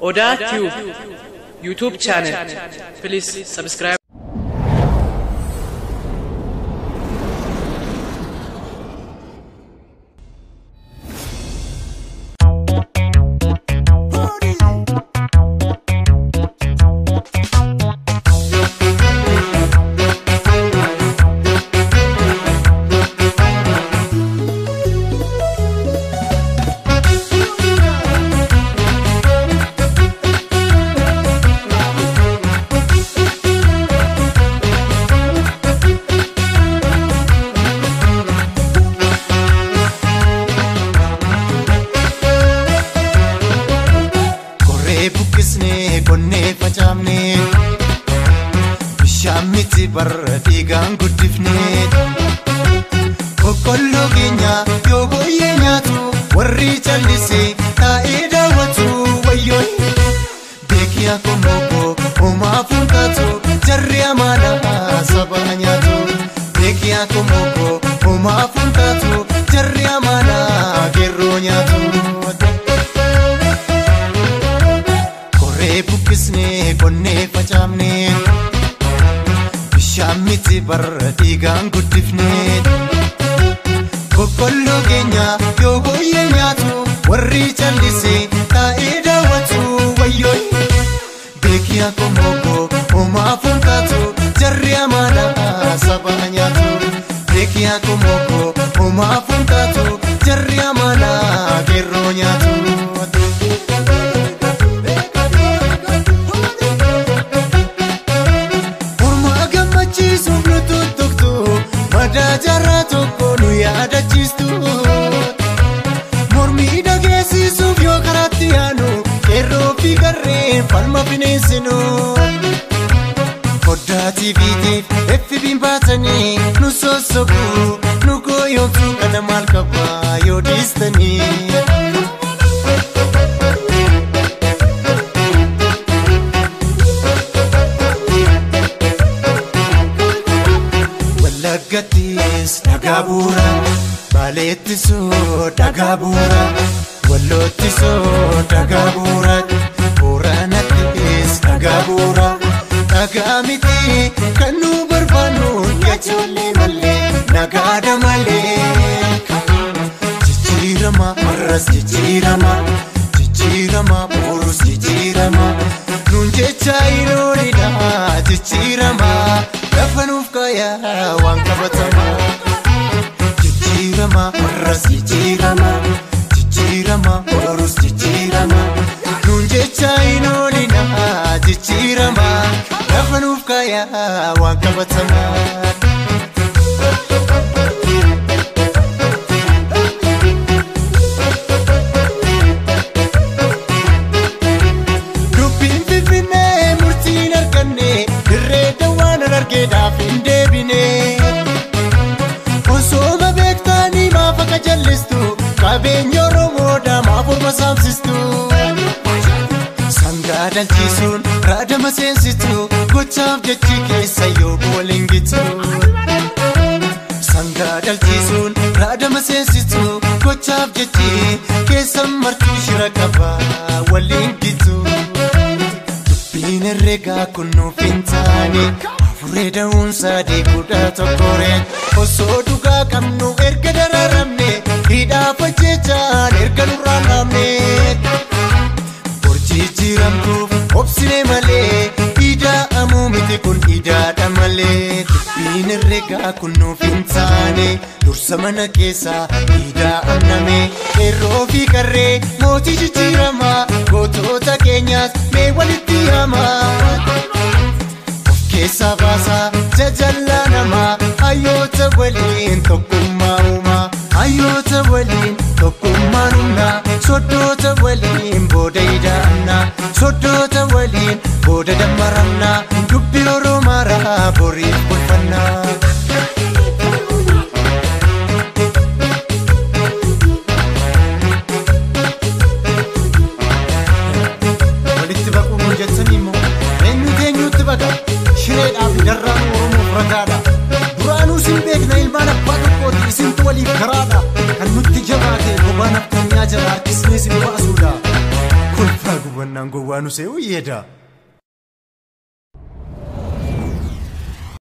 Oda Tube YouTube channel. Please subscribe. Konne facamne bishamiti barati gangudifne Okollo genya yogo yenyatu warri chalise taida watu wayoy Bekia komoko oma funkatu jarri amana sabanyatu Bekia komoko oma funkatu jarri amana geronyatu Bukisne konne facamne bishamiti barati gangudifne Okollo genya yogo yenyatu warri chalise taida watu wayoy Bekia komoko oma funkatu jarri amana sabanyatu Bekia komoko oma funkatu jarri amana geronyatu Jara tokko nu yaadachiistu mormii dhageessisuuf yoo karaatti yaanu qeerroo fi qarreen falma bineensinu Foddaa TV'tiif FB'n baatanii nu sossobu nu gooyomsuu kana maal qabaa yoo dhiistanii Gatis dagabura baletiso dagabura wallotiso dagabura uranatis dagabura dagamiti kanu barbanu yacholle malle nagada malle chichirama maras chichirama porus chichirama nunje chairorida chichirama Dafanuf kaya wang kabatama Chichirama maras chichirama porus chichirama Nunje chaino lina chichirama Dafanuf kaya wang kabatama Dafinde bine Osoma bektani mafaka jallistu Kabeenyo romoda mafurma saamsistu Sangaa dalchisuun raadama seensitu Gochaaf jechi keessa yoo boolingitu Sangaa dalchisuun raadama seensitu Gochaaf jechi keessa martuu shira qaba walingitu Dubbiin herregaa kunnuuf hin taane Fureda unsa de kuda tokore Oso duga kamnu erga dararamne Hida pachecha erga nuranamne Borji jiramtu obsine male Hida amumiti kun hida damale Dubbin erga kunnu fintane Dursa mana kesa hida amname Erro fi karre moti jijirama Gotota kenyas me walitti hama Kesa basa jajalla nama Ayyota waliin tokkummaa uuma Ayyota waliin tokkummaa numna Soddota waliin booda idaanna Soddota waliin booda dammaramna Dubbi Oromaara boriif bulfanna Walitti baquu mun jettanii immoo eenyutu eenyutti baqa Shireedhaaf darraan Oromoo furataadha Duraanuu sin beekna ilmaan abbaa tokkooti isintu waliif garaadha Kan nutti jabaate bobaan akkanyaa jala harkisnee sin baasuudha Kolfaa gubannaa kanaan gowwaa nu se'uu yeeda.